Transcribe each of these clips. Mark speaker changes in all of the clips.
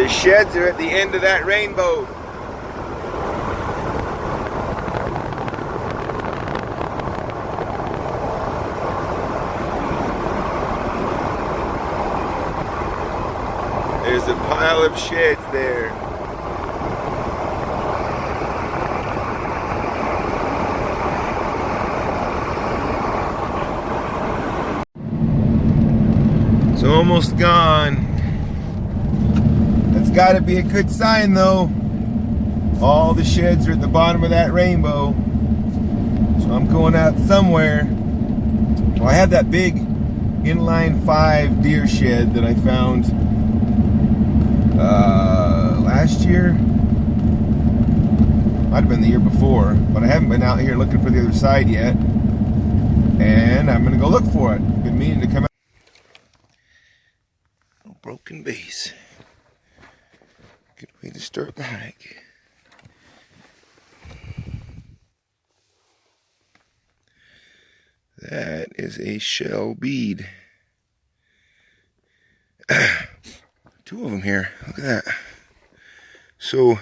Speaker 1: The sheds are at the end of that rainbow. There's a pile of sheds there. It's almost gone. That's got to be a good sign though. All the sheds are at the bottom of that rainbow. So I'm going out somewhere. Well, I have that big inline 5 deer shed that I found last year. Might have been the year before, but I haven't been out here looking for the other side yet. And I'm gonna go look for it. Been meaning to come out. Oh, broken base. Good way to start the hike. That is a shell bead. 2 of them here. Look at that. So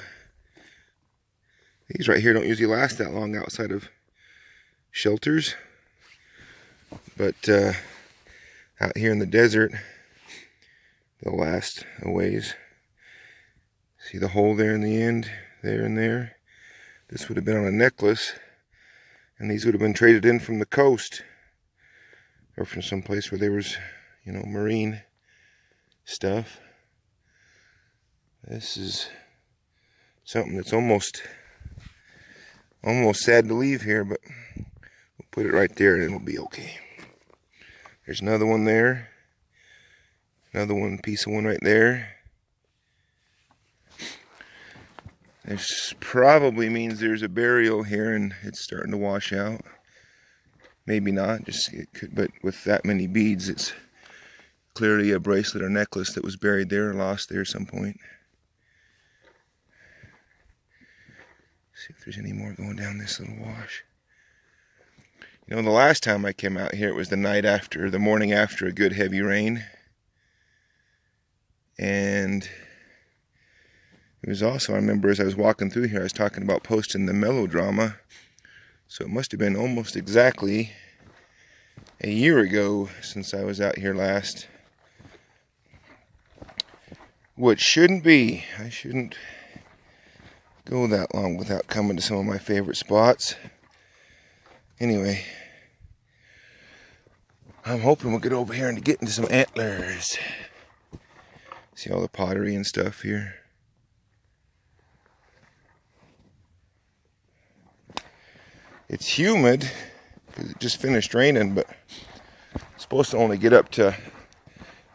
Speaker 1: these right here don't usually last that long outside of shelters, but out here in the desert they'll last a ways. See the hole there in the end, there and there? This would have been on a necklace, and these would have been traded in from the coast or from some place where there was, you know, marine stuff. This is something that's almost sad to leave here, but we'll put it right there and it'll be okay. There's another one there. Another one, piece of one right there. This probably means there's a burial here and it's starting to wash out. Maybe not, just it could, but with that many beads, it's clearly a bracelet or necklace that was buried there or lost there at some point. See if there's any more going down this little wash. You know, the last time I came out here, it was the morning after a good heavy rain. And it was also, I remember as I was walking through here, I was talking about posting the melodrama. So it must have been almost exactly a year ago since I was out here last. Which shouldn't be. I shouldn't go that long without coming to some of my favorite spots. Anyway, I'm hoping we'll get over here and get into some antlers. See all the pottery and stuff here. It's humid because it just finished raining, but it's supposed to only get up to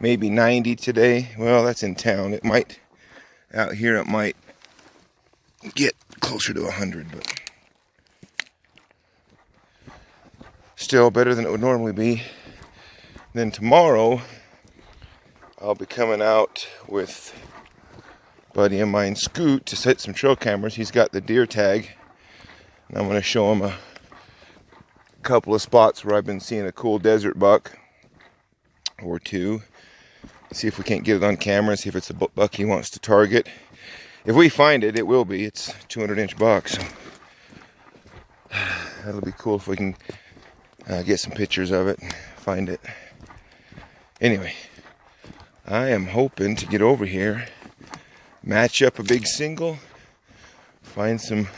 Speaker 1: maybe 90 today. Well, that's in town. It might, out here it might get closer to 100, but still better than it would normally be. Then tomorrow I'll be coming out with a buddy of mine, Scoot, to set some trail cameras. He's got the deer tag, and I'm going to show him a couple of spots where I've been seeing a cool desert buck or 2. See if we can't get it on camera, see if it's a buck he wants to target. If we find it, it will be. It's a 200-inch buck, so that'll be cool if we can get some pictures of it and find it. Anyway, I am hoping to get over here, match up a big single, find some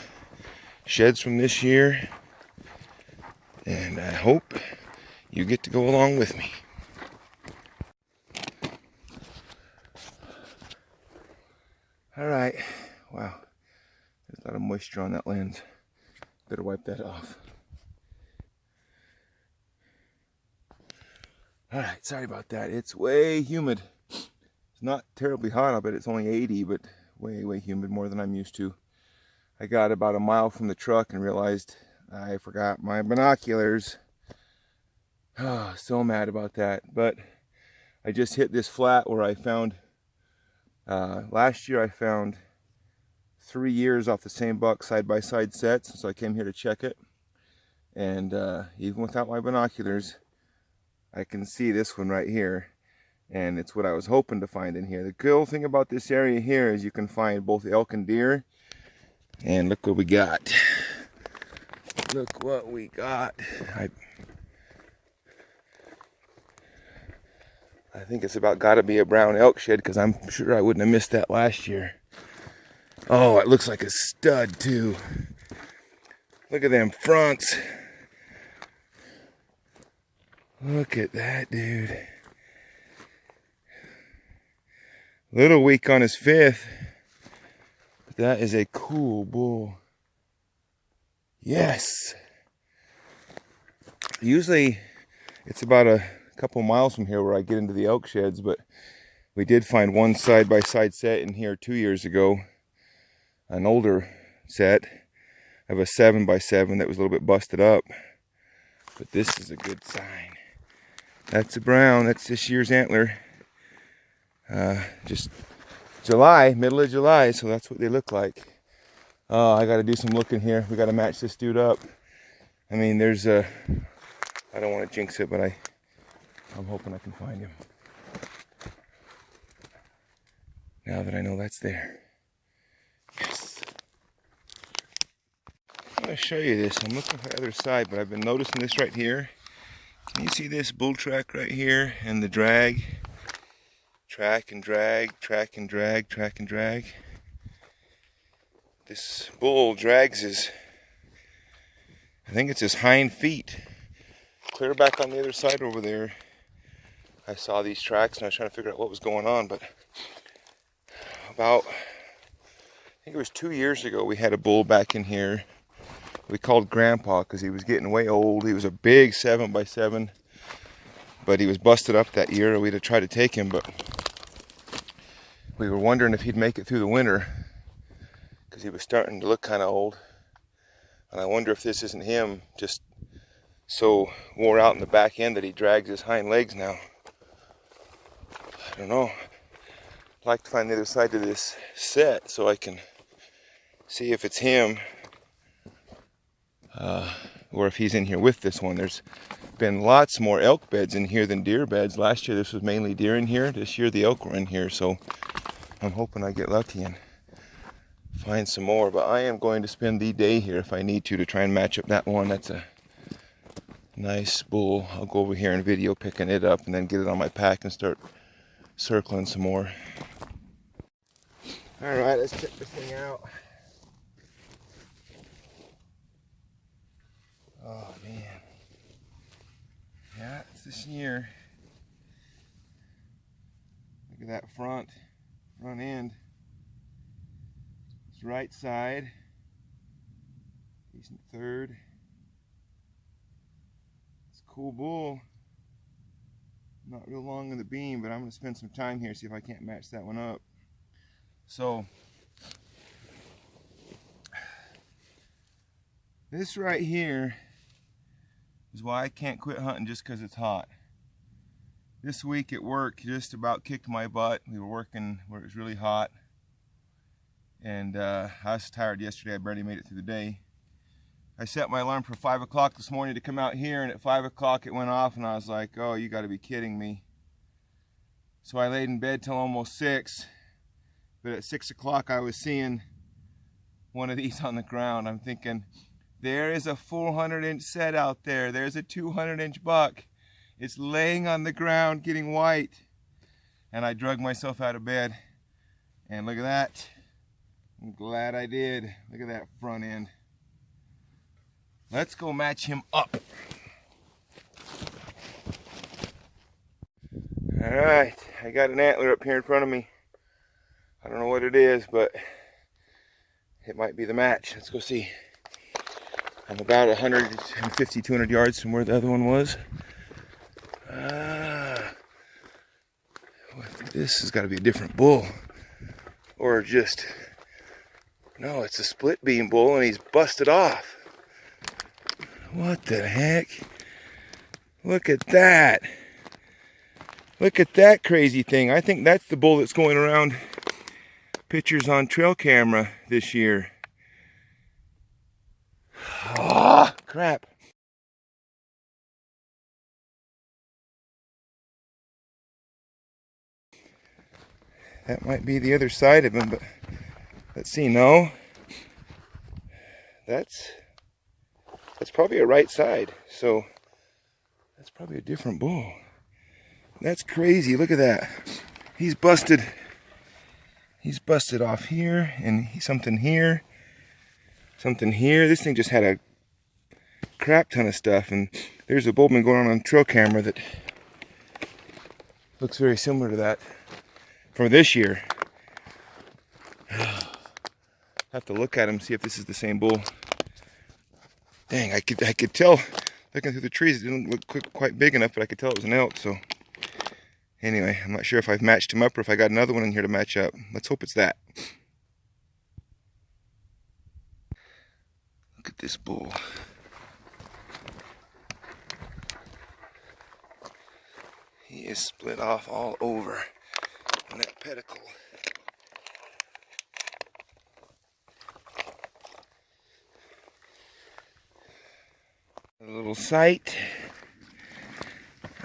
Speaker 1: sheds from this year, and I hope you get to go along with me. Alright, wow, there's a lot of moisture on that lens. Better wipe that off. Alright, sorry about that. It's way humid. It's not terribly hot, I bet it's only 80, but way humid, more than I'm used to. I got about a mile from the truck and realized I forgot my binoculars. Oh, so mad about that. But I just hit this flat where I found, last year I found 3 years off the same buck side-by-side sets, so I came here to check it. And even without my binoculars, I can see this one right here. And it's what I was hoping to find in here. The cool thing about this area here is you can find both elk and deer. And look what we got. Look what we got. I think it's about got to be a brown elk shed, because I'm sure I wouldn't have missed that last year. Oh, it looks like a stud too. Look at them fronts. Look at that, dude. Little weak on his fifth, but that is a cool bull. Yes. Usually it's about a couple miles from here where I get into the elk sheds, but we did find one side-by-side set in here 2 years ago, an older set of a 7x7 that was a little bit busted up, but this is a good sign. That's a brown. That's this year's antler. Just July, middle of July, so that's what they look like. I got to do some looking here. We got to match this dude up. I mean, there's a, I don't want to jinx it, but I'm hoping I can find him. Now that I know that's there. Yes. I'm going to show you this. I'm looking for the other side, but I've been noticing this right here. Can you see this bull track right here and the drag? Track and drag, track and drag, track and drag. This bull drags his, I think it's his hind feet. Clear back on the other side over there. I saw these tracks and I was trying to figure out what was going on, but about, I think it was 2 years ago, we had a bull back in here. We called Grandpa because he was getting way old. He was a big 7x7, but he was busted up that year. We'd have tried to take him, but we were wondering if he'd make it through the winter because he was starting to look kind of old. And I wonder if this isn't him just so wore out in the back end that he drags his hind legs now. I don't know. I'd like to find the other side to this set so I can see if it's him or if he's in here with this one. There's been lots more elk beds in here than deer beds. Last year this was mainly deer in here. This year the elk were in here, so I'm hoping I get lucky and find some more. But I am going to spend the day here if I need to try and match up that one. That's a nice bull. I'll go over here and video picking it up and then get it on my pack and start circling some more. Alright, let's check this thing out. Oh man. Yeah, it's this year. Look at that front end. It's right side. Decent third. It's a cool bull. Not real long in the beam, but I'm going to spend some time here, see if I can't match that one up. So, this right here is why I can't quit hunting just because it's hot. This week at work just about kicked my butt. We were working where it was really hot. And I was tired yesterday. I barely made it through the day. I set my alarm for 5 o'clock this morning to come out here, and at 5 o'clock it went off, and I was like, oh, you got to be kidding me. So I laid in bed till almost 6. But at 6 o'clock I was seeing one of these on the ground. I'm thinking, there is a 400-inch set out there. There's a 200-inch buck. It's laying on the ground getting white. And I drug myself out of bed. And look at that. I'm glad I did. Look at that front end. Let's go match him up. Alright, I got an antler up here in front of me. I don't know what it is, but it might be the match. Let's go see. I'm about 150, 200 yards from where the other one was. This has got to be a different bull. Or just, no, it's a split beam bull and he's busted off. What the heck? Look at that. Look at that crazy thing. I think that's the bull that's going around pictures on trail camera this year. Ah, crap. That might be the other side of him, but let's see. No, that's probably a right side. So that's probably a different bull. That's crazy. Look at that. He's busted. He's busted off here, and something here, something here. This thing just had a crap ton of stuff, and there's a bull been going on trail camera that looks very similar to that from this year. Have to look at him, see if this is the same bull. Dang, I could tell looking through the trees. It didn't look quite big enough, but I could tell it was an elk. So anyway, I'm not sure if I've matched him up or if I got another one in here to match up. Let's hope it's that. Look at this bull. He is split off all over on that pedicle. A little sight.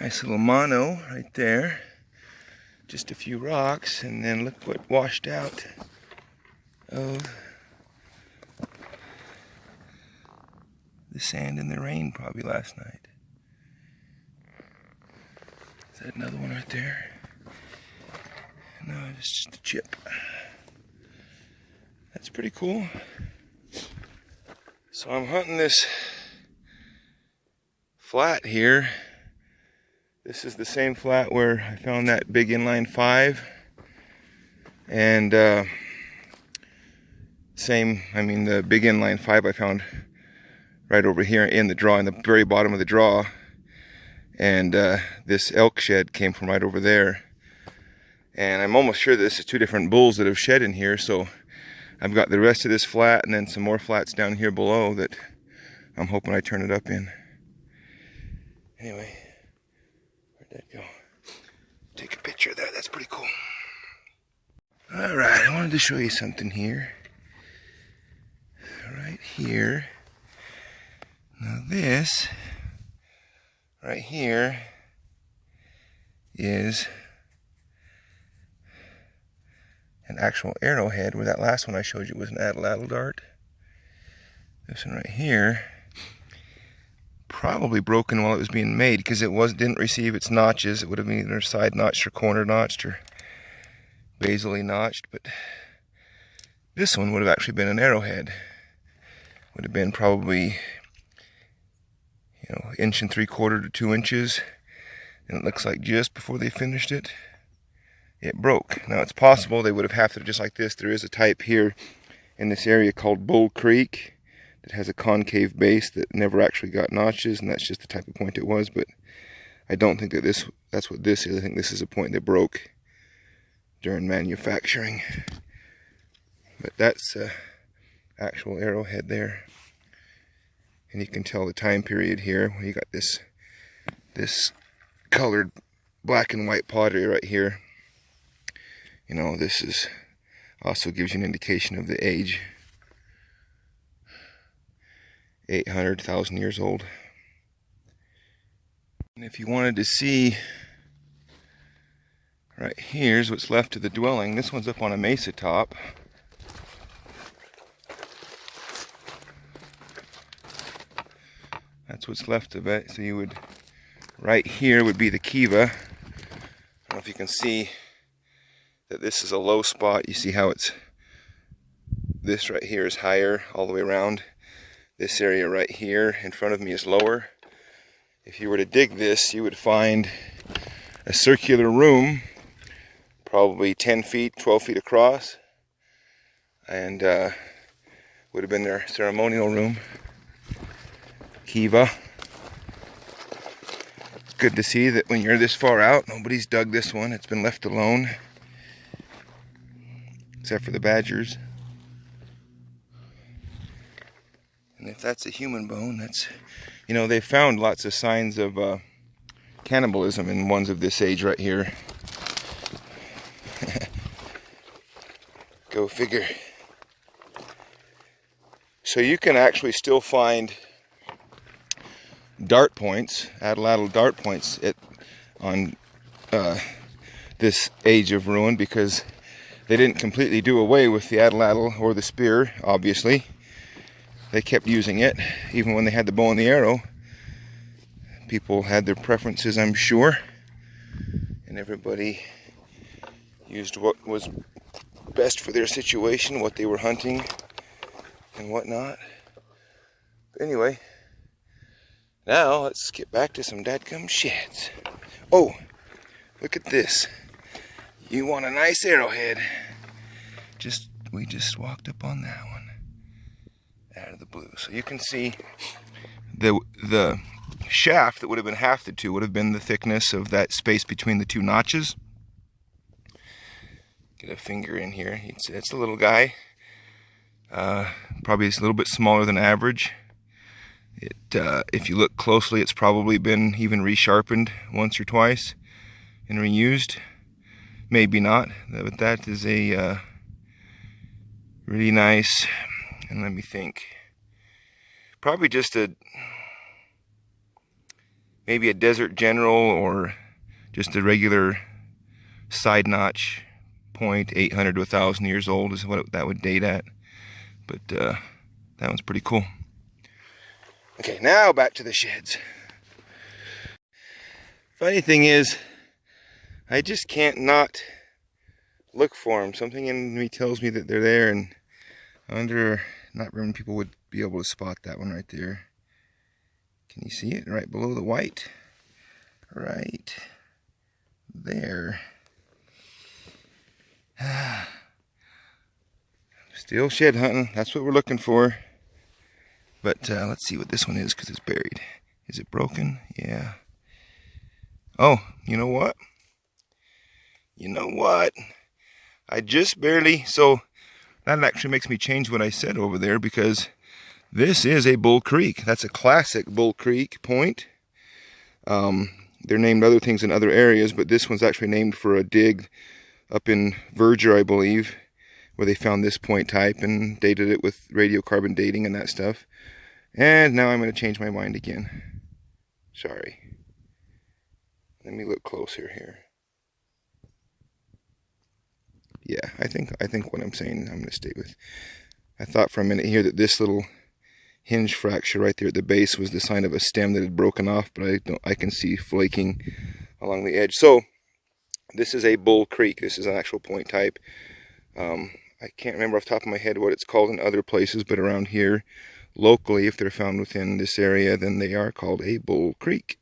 Speaker 1: Nice little mono right there. Just a few rocks, and then look what washed out of the sand and the rain probably last night. Is that another one right there? No, it's just a chip. That's pretty cool. So I'm hunting this flat here. This is the same flat where I found that big inline 5. And the big inline 5 I found right over here in the draw, in the very bottom of the draw. And this elk shed came from right over there. And I'm almost sure this is 2 different bulls that have shed in here. So I've got the rest of this flat and then some more flats down here below that I'm hoping I turn it up in. Anyway, where'd that go? Take a picture of that. That's pretty cool. Alright, I wanted to show you something here. Right here. Now this right here is an actual arrowhead, where that last one I showed you was an atlatl dart. This one right here probably broken while it was being made, because it didn't receive its notches. It would have been either side notched or corner notched or basally notched, but this one would have actually been an arrowhead. Would have been probably 1 3/4 to 2 inches, and it looks like just before they finished it, it broke. Now it's possible they would have hafted it just like this. There is a type here in this area called Bull Creek that has a concave base that never actually got notches, and that's just the type of point it was. But I don't think that that's what this is. I think this is a point that broke during manufacturing. But that's actual arrowhead there. And you can tell the time period here, where you got this colored black and white pottery right here. This is also gives you an indication of the age. 800,000 years old. And if you wanted to see, right here's what's left of the dwelling. This one's up on a mesa top. That's what's left of it. So right here would be the kiva. I don't know if you can see that this is a low spot. You see how this right here is higher all the way around. This area right here in front of me is lower. If you were to dig this, you would find a circular room, probably 10 feet, 12 feet across, and would have been their ceremonial room. Kiva. It's good to see that when you're this far out, nobody's dug this one. It's been left alone, except for the badgers. And if that's a human bone, that's, they found lots of signs of cannibalism in ones of this age right here. Go figure. So you can actually still find dart points, atlatl dart points on this age of ruin, because they didn't completely do away with the atlatl or the spear, obviously. They kept using it, even when they had the bow and the arrow. People had their preferences, I'm sure, and everybody used what was best for their situation, what they were hunting and whatnot. But anyway, now let's get back to some dadgum sheds. Oh, look at this. You want a nice arrowhead? We just walked up on that one out of the blue. So you can see the shaft that would have been hafted to would have been the thickness of that space between the two notches. Get a finger in here. It's a little guy. Probably it's a little bit smaller than average. If you look closely, it's probably been even resharpened once or twice and reused. Maybe not, but that is a really nice, and let me think, probably just maybe a Desert General or just a regular side notch point, 800 to 1,000 years old is what that would date at. But that one's pretty cool. Okay, now back to the sheds. Funny thing is, I just can't not look for them. Something in me tells me that they're there, and I wonder, not very many people would be able to spot that one right there. Can you see it right below the white? Right there. Still shed hunting, that's what we're looking for. But let's see what this one is, because it's buried. Is it broken? Yeah. Oh, you know what? You know what? I just barely, so that actually makes me change what I said over there, because this is a Bull Creek. That's a classic Bull Creek point. They're named other things in other areas, but this one's actually named for a dig up in Verger, I believe, where they found this point type and dated it with radiocarbon dating and that stuff. And now I'm going to change my mind again. Sorry. Let me look closer here. Yeah, I think what I'm saying I'm going to stay with. I thought for a minute here that this little hinge fracture right there at the base was the sign of a stem that had broken off, but I can see flaking along the edge. So this is a Bull Creek. This is an actual point type. I can't remember off the top of my head what it's called in other places, but around here, locally, if they're found within this area, then they are called a Bull Creek.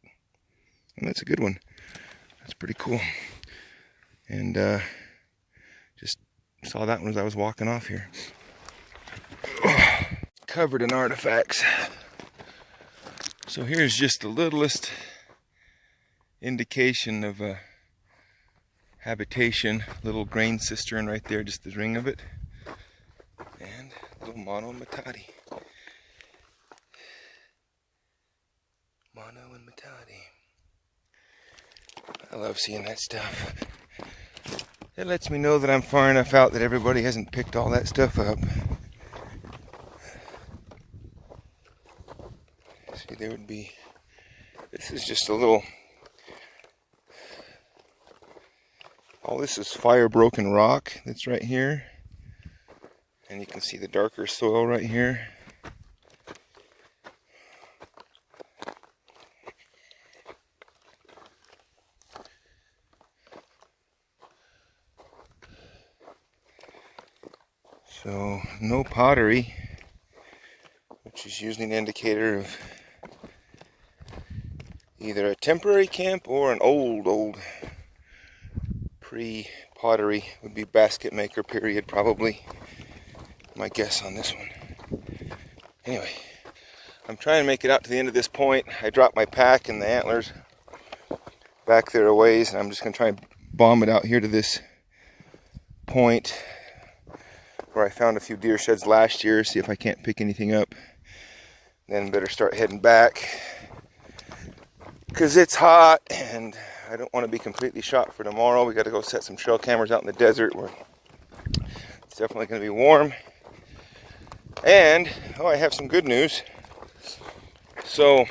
Speaker 1: And that's a good one. That's pretty cool. And just saw that one as I was walking off here. Covered in artifacts. So here's just the littlest indication of a habitation. Little grain cistern right there, just the ring of it. And little Mono Matati. Mono and Matati. I love seeing that stuff. It lets me know that I'm far enough out that everybody hasn't picked all that stuff up. See, there would be, this is just a little, all this is fire broken rock that's right here. And you can see the darker soil right here. So, no pottery, which is usually an indicator of either a temporary camp or an old pre-pottery, would be basket maker period, probably. My guess on this one. Anyway, I'm trying to make it out to the end of this point. I dropped my pack and the antlers back there a ways, and I'm just going to try and bomb it out here to this point where I found a few deer sheds last year, see if I can't pick anything up. Then better start heading back, because it's hot and I don't want to be completely shot for tomorrow. We got to go set some trail cameras out in the desert where it's definitely going to be warm. And oh, I have some good news. So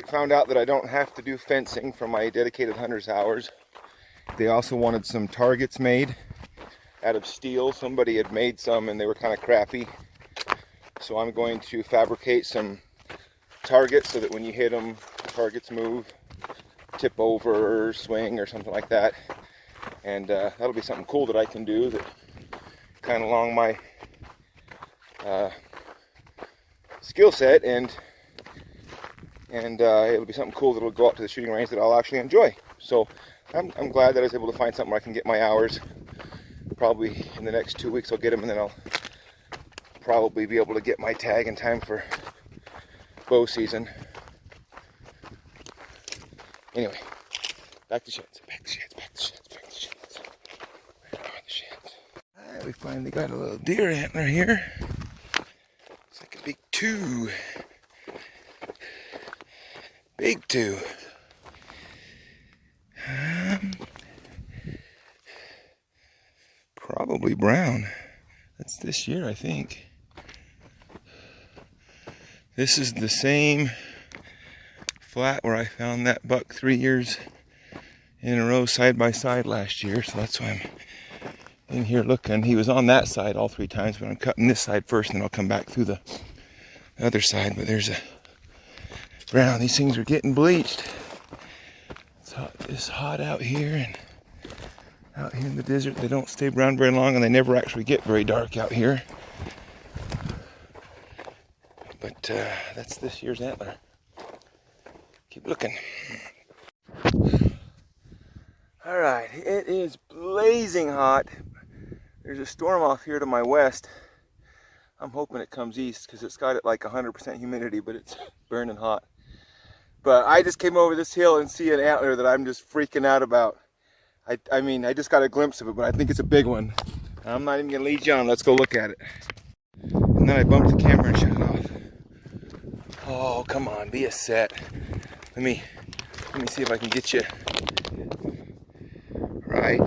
Speaker 1: Found out that I don't have to do fencing for my dedicated hunter's hours. They also wanted some targets made out of steel. Somebody had made some and they were kind of crappy. So I'm going to fabricate some targets so that when you hit them, the targets move, tip over, or swing, or something like that. And that'll be something cool that I can do that kind of along my skill set, and it'll be something cool that will go out to the shooting range that I'll actually enjoy. So I'm glad that I was able to find something where I can get my hours. Probably in the next 2 weeks I'll get them, and then I'll probably be able to get my tag in time for bow season. Anyway, back to sheds, back to sheds, back to sheds, back to sheds. Where are the sheds? Right, we finally got a little deer antler here. It's like a big two. Big two. Probably brown. That's this year, I think. This is the same flat where I found that buck 3 years in a row side by side last year, so that's why I'm in here looking. He was on that side all 3 times, but I'm cutting this side first and then I'll come back through the other side. But there's a brown. These things are getting bleached. It's hot out here, and out here in the desert they don't stay brown very long, and they never actually get very dark out here. But that's this year's antler. Keep looking. All right, it is blazing hot. There's a storm off here to my west. I'm hoping it comes east because it's got it like 100% humidity, but it's burning hot. But I just came over this hill and see an antler that I'm just freaking out about. I mean, I just got a glimpse of it, but I think it's a big one. I'm not even gonna lead you on. Let's go look at it. And then I bumped the camera and shut it off. Oh, come on, be a set. Let me see if I can get you right.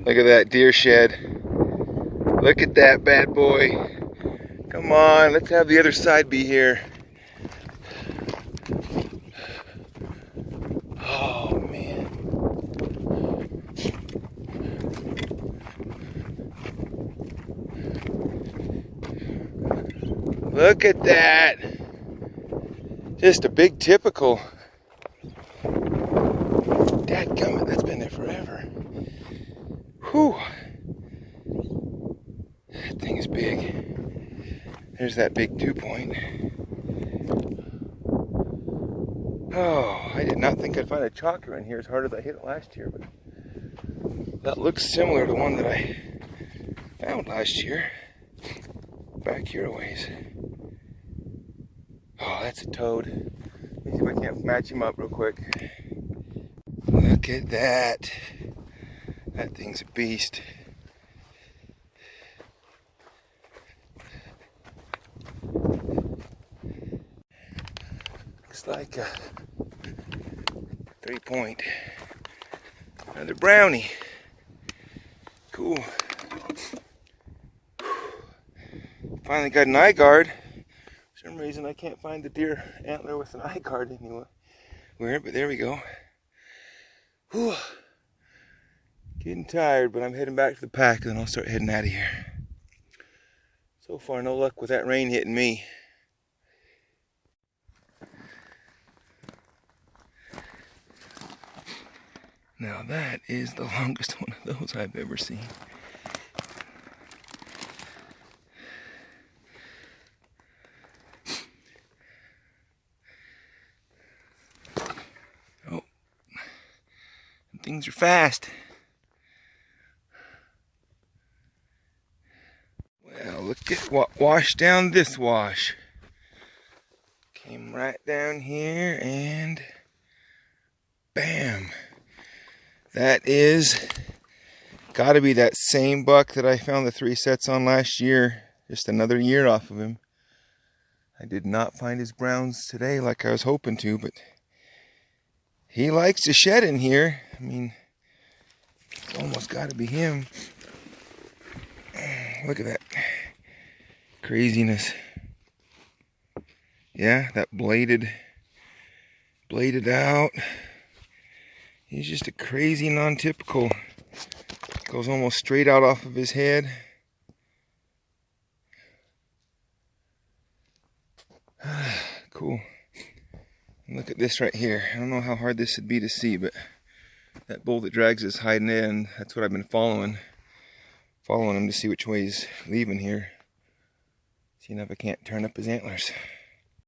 Speaker 1: Look at that deer shed. Look at that bad boy. Come on, let's have the other side be here. Oh man. Look at that. Just a big typical. Dadgummit, that's been there forever. Whew. That thing is big. There's that big 2-point. Oh, I did not think I'd find a chalker in here as hard as I hit it last year, but that looks similar to one that I found last year. Back here a ways. Oh, that's a toad. Let me see if I can't match him up real quick. Look at that. That thing's a beast. Looks like a 3-point. Another brownie. Cool. Finally got an eye guard. For some reason I can't find the deer antler with an eye guard anywhere. But there we go. Whew. Getting tired, but I'm heading back to the pack and then I'll start heading out of here. So far, no luck with that rain hitting me. Now that is the longest one of those I've ever seen. Oh, things are fast. Well, look at what washed down this wash. Came right down here and bam. That is got to be that same buck that I found the 3 sets on last year. Just another year off of him. I did not find his browns today like I was hoping to, but he likes to shed in here. I mean, it's almost got to be him. Look at that craziness. Yeah, that bladed out. He's just a crazy non-typical. Goes almost straight out off of his head. Cool. And look at this right here. I don't know how hard this would be to see, but that bull that drags his hiding end, that's what I've been following. Following him to see which way he's leaving here. Seeing if I can't turn up his antlers.